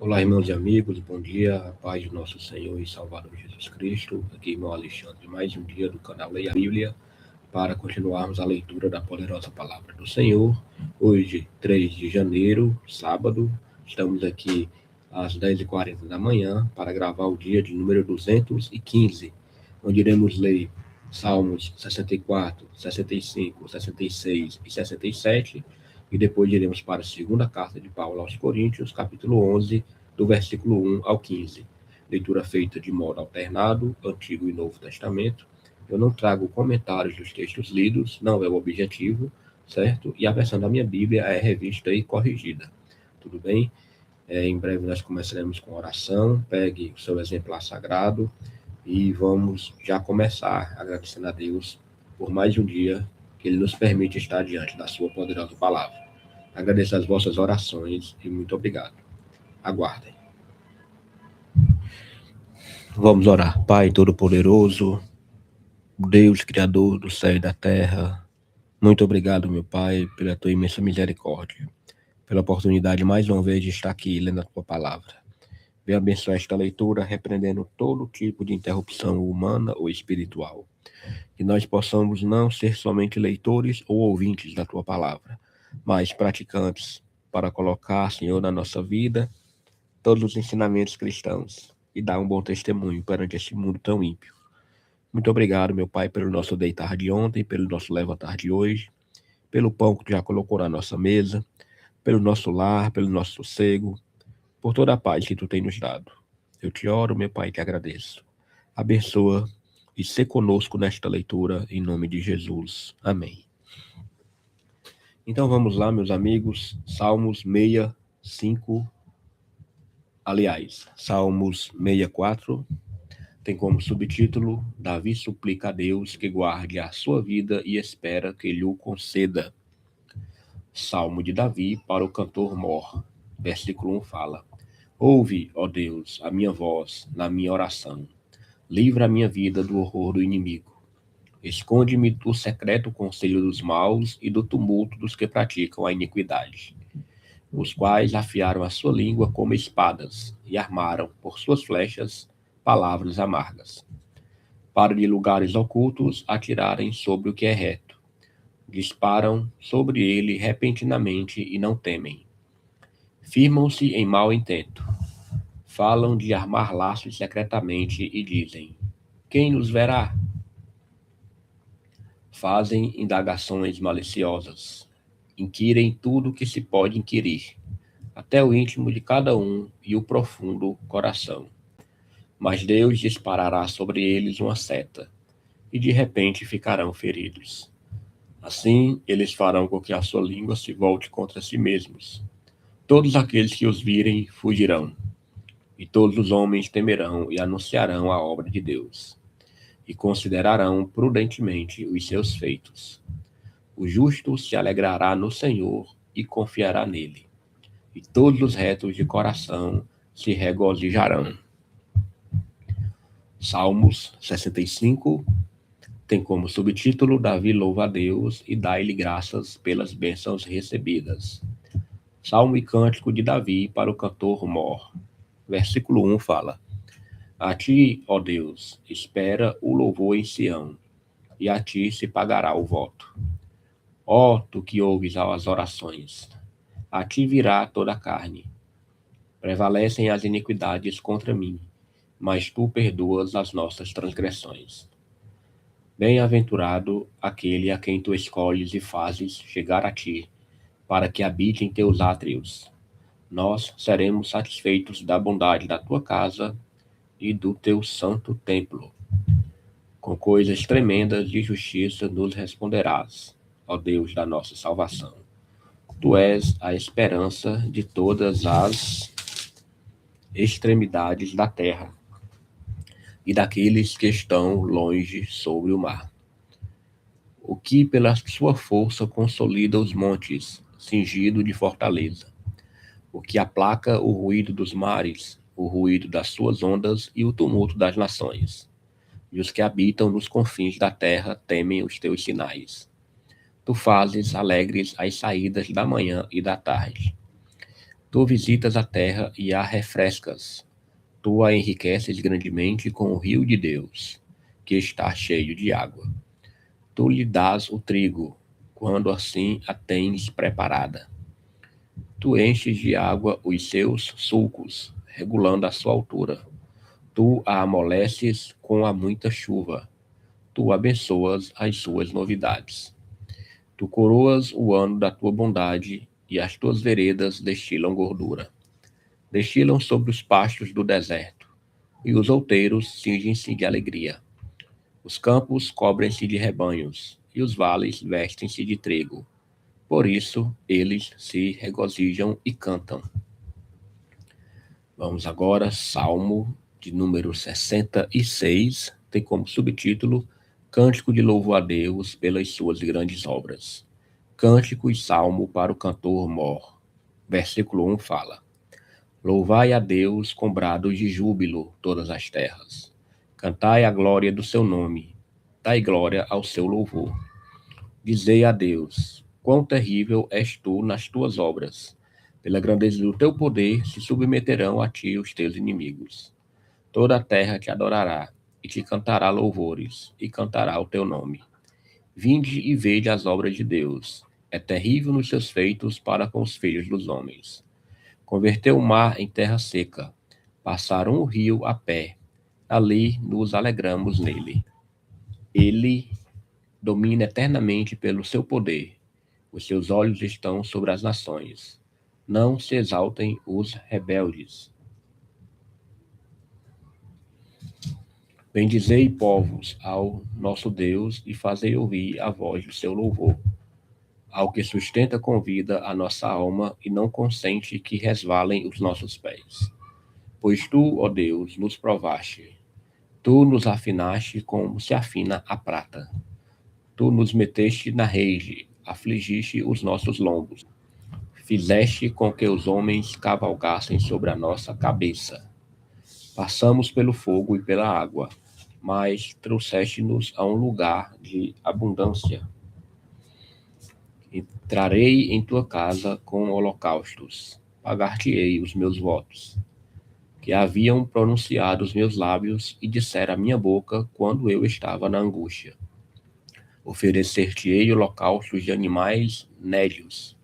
Olá, irmãos e amigos, bom dia, a paz do nosso Senhor e Salvador Jesus Cristo. Aqui, irmão Alexandre, mais um dia do canal Leia a Bíblia, para continuarmos a leitura da poderosa palavra do Senhor. Hoje, 3 de janeiro, sábado, estamos aqui às 10h40 da manhã para gravar o dia de número 215, onde iremos ler Salmos 64, 65, 66 e 67, e depois iremos para a segunda carta de Paulo aos Coríntios, capítulo 11, do versículo 1 ao 15. Leitura feita de modo alternado, Antigo e Novo Testamento. Eu não trago comentários dos textos lidos, não é o objetivo, certo? E a versão da minha Bíblia é revista e corrigida. Tudo bem? Em breve nós começaremos com oração. Pegue o seu exemplar sagrado e vamos já começar agradecendo a Deus por mais um dia que Ele nos permite estar diante da sua poderosa palavra. Agradeço as vossas orações e muito obrigado. Aguardem. Vamos orar. Pai Todo-Poderoso, Deus Criador do céu e da terra, muito obrigado, meu Pai, pela tua imensa misericórdia, pela oportunidade mais uma vez de estar aqui lendo a tua palavra. Venha abençoar esta leitura, repreendendo todo tipo de interrupção humana ou espiritual. Que nós possamos não ser somente leitores ou ouvintes da tua palavra, mas praticantes, para colocar, Senhor, na nossa vida todos os ensinamentos cristãos e dar um bom testemunho perante este mundo tão ímpio. Muito obrigado, meu Pai, pelo nosso deitar de ontem, pelo nosso levantar de hoje, pelo pão que tu já colocou na nossa mesa, pelo nosso lar, pelo nosso sossego, por toda a paz que tu tem nos dado. Eu te oro, meu Pai, te agradeço. Abençoa e sê conosco nesta leitura, em nome de Jesus. Amém. Então vamos lá, meus amigos, Salmos 65, Salmos 64, tem como subtítulo: Davi suplica a Deus que guarde a sua vida e espera que lhe o conceda. Salmo de Davi para o cantor mor. Versículo 1 fala: Ouve, ó Deus, a minha voz na minha oração. Livra a minha vida do horror do inimigo. Esconde-me do secreto conselho dos maus e do tumulto dos que praticam a iniquidade, os quais afiaram a sua língua como espadas e armaram, por suas flechas, palavras amargas. Para de lugares ocultos atirarem sobre o que é reto. Disparam sobre ele repentinamente e não temem. Firmam-se em mau intento. Falam de armar laços secretamente e dizem: Quem nos verá? Fazem indagações maliciosas. Inquirem tudo o que se pode inquirir, até o íntimo de cada um e o profundo coração. Mas Deus disparará sobre eles uma seta, e de repente ficarão feridos. Assim, eles farão com que a sua língua se volte contra si mesmos. Todos aqueles que os virem fugirão, e todos os homens temerão e anunciarão a obra de Deus, e considerarão prudentemente os seus feitos. O justo se alegrará no Senhor e confiará nele, e todos os retos de coração se regozijarão. Salmos 65 tem como subtítulo: Davi louva a Deus e dá-lhe graças pelas bênçãos recebidas. Salmo e cântico de Davi para o cantor mor. Versículo 1 fala: A ti, ó Deus, espera o louvor em Sião, e a ti se pagará o voto. Ó, tu que ouves as orações, a ti virá toda a carne. Prevalecem as iniquidades contra mim, mas tu perdoas as nossas transgressões. Bem-aventurado aquele a quem tu escolhes e fazes chegar a ti, para que habite em teus átrios. Nós seremos satisfeitos da bondade da tua casa e do teu santo templo. Com coisas tremendas de justiça nos responderás, ó Deus da nossa salvação. Tu és a esperança de todas as extremidades da terra e daqueles que estão longe sobre o mar. O que pela sua força consolida os montes, cingido de fortaleza. O que aplaca o ruído dos mares, o ruído das suas ondas e o tumulto das nações. E os que habitam nos confins da terra temem os teus sinais. Tu fazes alegres as saídas da manhã e da tarde. Tu visitas a terra e a refrescas. Tu a enriqueces grandemente com o rio de Deus, que está cheio de água. Tu lhe dás o trigo, quando assim a tens preparada. Tu enches de água os seus sulcos, regulando a sua altura. Tu a amoleces com a muita chuva. Tu abençoas as suas novidades. Tu coroas o ano da tua bondade, e as tuas veredas destilam gordura. Destilam sobre os pastos do deserto, e os outeiros cingem-se de alegria. Os campos cobrem-se de rebanhos, e os vales vestem-se de trigo. Por isso, eles se regozijam e cantam. Vamos agora, Salmo de número 66, tem como subtítulo Cântico de louvor a Deus pelas suas grandes obras. Cântico e salmo para o cantor mor. Versículo 1 fala: Louvai a Deus com brados de júbilo todas as terras. Cantai a glória do seu nome. Dai glória ao seu louvor. Dizei a Deus: quão terrível és tu nas tuas obras. Pela grandeza do teu poder se submeterão a ti os teus inimigos. Toda a terra te adorará e te cantará louvores e cantará o teu nome. Vinde e vede as obras de Deus. É terrível nos seus feitos para com os filhos dos homens. Converteu o mar em terra seca. Passaram o rio a pé. Ali nos alegramos nele. Ele domina eternamente pelo seu poder. Os seus olhos estão sobre as nações. Não se exaltem os rebeldes. Bendizei, povos, ao nosso Deus e fazei ouvir a voz do seu louvor. Ao que sustenta com vida a nossa alma e não consente que resvalem os nossos pés. Pois tu, ó Deus, nos provaste. Tu nos afinaste como se afina a prata. Tu nos meteste na rede, afligiste os nossos lombos. Fizeste com que os homens cavalgassem sobre a nossa cabeça. Passamos pelo fogo e pela água, mas trouxeste-nos a um lugar de abundância. Entrarei em tua casa com holocaustos, pagar-te-ei os meus votos, que haviam pronunciado os meus lábios e dissera a minha boca quando eu estava na angústia. Oferecer-te-ei holocaustos de animais nédios,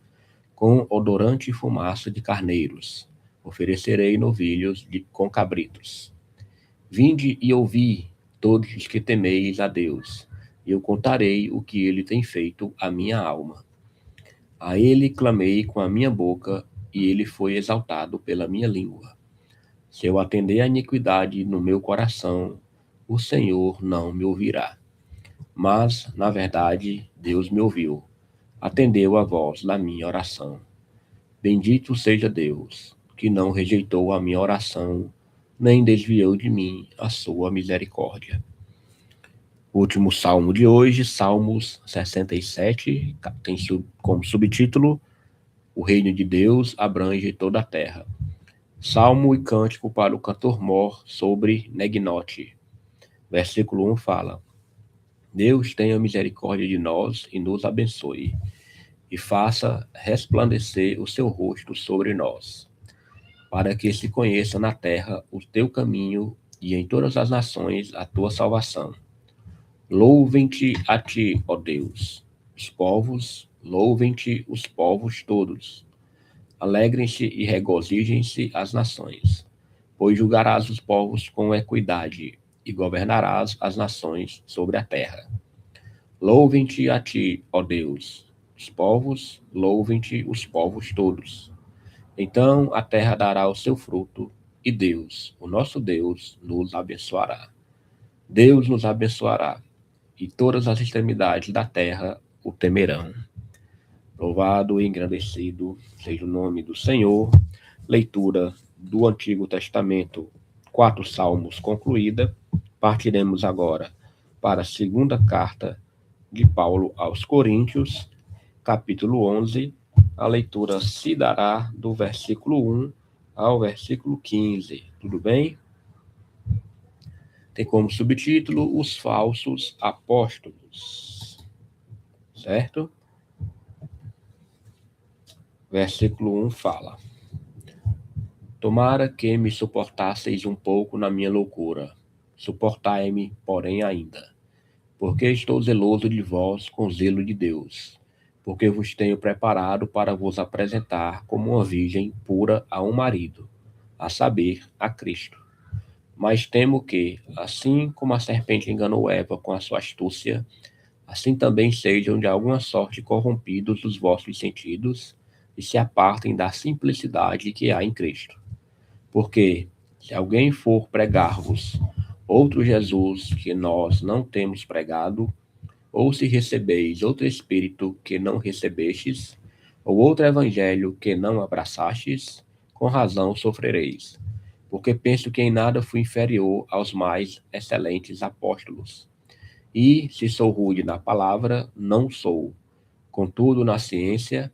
com odorante fumaça de carneiros. Oferecerei novilhos com cabritos. Vinde e ouvi, todos os que temeis a Deus, e eu contarei o que ele tem feito à minha alma. A ele clamei com a minha boca, e ele foi exaltado pela minha língua. Se eu atender à iniquidade no meu coração, o Senhor não me ouvirá. Mas, na verdade, Deus me ouviu, atendeu a voz da minha oração. Bendito seja Deus, que não rejeitou a minha oração, nem desviou de mim a sua misericórdia. O último salmo de hoje, Salmos 67, tem como subtítulo O reino de Deus abrange toda a terra. Salmo e cântico para o cantor mor sobre Neginote. Versículo 1 fala: Deus tenha misericórdia de nós e nos abençoe, e faça resplandecer o seu rosto sobre nós, para que se conheça na terra o teu caminho e em todas as nações a tua salvação. Louvem-te a ti, ó Deus, os povos, louvem-te os povos todos. Alegrem-se e regozijem-se as nações, pois julgarás os povos com equidade e governarás as nações sobre a terra. Louvem-te a ti, ó Deus, os povos, louvem-te os povos todos. Então a terra dará o seu fruto, e Deus, o nosso Deus, nos abençoará. Deus nos abençoará, e todas as extremidades da terra o temerão. Louvado e engrandecido seja o nome do Senhor. Leitura do Antigo Testamento, 4 salmos concluída. Partiremos agora para a segunda carta de Paulo aos Coríntios, capítulo 11. A leitura se dará do versículo 1 ao versículo 15. Tudo bem? Tem como subtítulo Os Falsos Apóstolos. Certo? Versículo 1 fala: Tomara que me suportasseis um pouco na minha loucura. Suportai-me, porém, ainda. Porque estou zeloso de vós com zelo de Deus. Porque vos tenho preparado para vos apresentar como uma virgem pura a um marido, a saber, a Cristo. Mas temo que, assim como a serpente enganou Eva com a sua astúcia, assim também sejam de alguma sorte corrompidos os vossos sentidos e se apartem da simplicidade que há em Cristo. Porque, se alguém for pregar-vos outro Jesus que nós não temos pregado, ou se recebeis outro Espírito que não recebestes, ou outro Evangelho que não abraçastes, com razão sofrereis. Porque penso que em nada fui inferior aos mais excelentes apóstolos. E, se sou rude na palavra, não sou. Contudo, na ciência,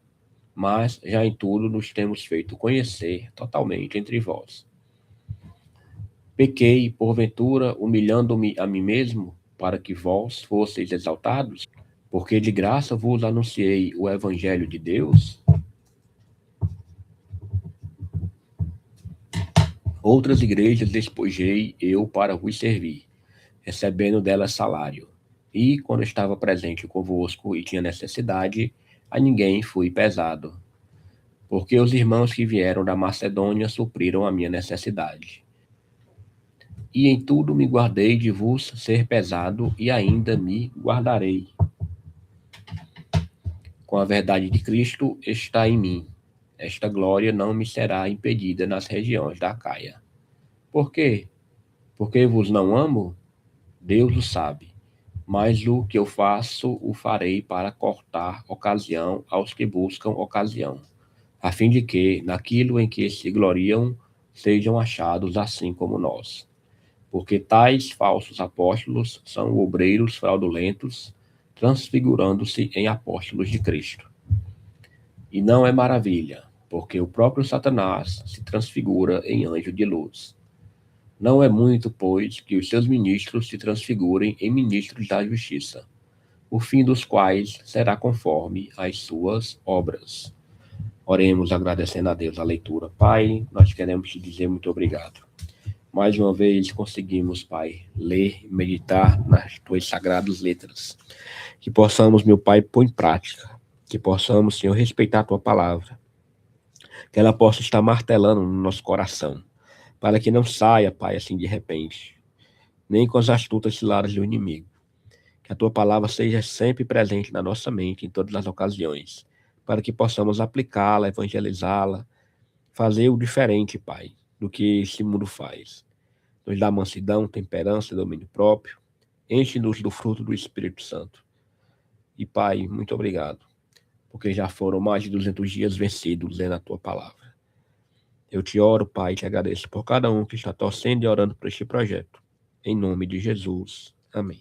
mas já em tudo nos temos feito conhecer totalmente entre vós. Pequei, porventura, humilhando-me a mim mesmo, para que vós fosseis exaltados? Porque de graça vos anunciei o Evangelho de Deus? Outras igrejas despojei eu para vos servir, recebendo delas salário. E, quando estava presente convosco e tinha necessidade, a ninguém fui pesado. Porque os irmãos que vieram da Macedônia supriram a minha necessidade. E em tudo me guardei de vos ser pesado, e ainda me guardarei. Com a verdade de Cristo está em mim. Esta glória não me será impedida nas regiões da Acaia. Por quê? Porque vos não amo? Deus o sabe. Mas o que eu faço, o farei para cortar ocasião aos que buscam ocasião, a fim de que, naquilo em que se gloriam, sejam achados assim como nós. Porque tais falsos apóstolos são obreiros fraudulentos, transfigurando-se em apóstolos de Cristo. E não é maravilha, porque o próprio Satanás se transfigura em anjo de luz. Não é muito, pois, que os seus ministros se transfigurem em ministros da justiça, o fim dos quais será conforme as suas obras. Oremos agradecendo a Deus a leitura. Pai, nós queremos te dizer muito obrigado. Mais uma vez conseguimos, Pai, ler, meditar nas tuas sagradas letras. Que possamos, meu Pai, pôr em prática. Que possamos, Senhor, respeitar a tua palavra. Que ela possa estar martelando no nosso coração. Para que não saia, Pai, assim de repente. Nem com as astutas ciladas do inimigo. Que a tua palavra seja sempre presente na nossa mente, em todas as ocasiões. Para que possamos aplicá-la, evangelizá-la. Fazer o diferente, Pai, do que esse mundo faz. Nos dá mansidão, temperança, domínio próprio. Enche-nos do fruto do Espírito Santo. E, Pai, muito obrigado, porque já foram mais de 200 dias vencidos lendo a tua palavra. Eu te oro, Pai, e te agradeço por cada um que está torcendo e orando por este projeto. Em nome de Jesus. Amém.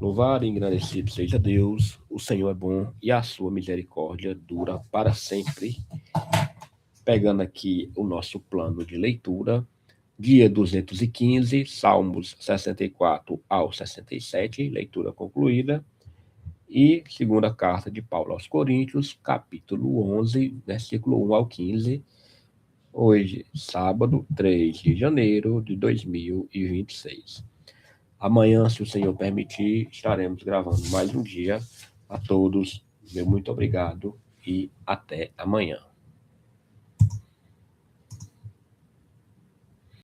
Louvado e agradecido seja Deus, o Senhor é bom e a sua misericórdia dura para sempre. Pegando aqui o nosso plano de leitura, dia 215, Salmos 64 ao 67, leitura concluída. E segunda carta de Paulo aos Coríntios, capítulo 11, versículo 1 ao 15. Hoje, sábado, 3 de janeiro de 2026. Amanhã, se o Senhor permitir, estaremos gravando mais um dia. A todos, meu muito obrigado e até amanhã.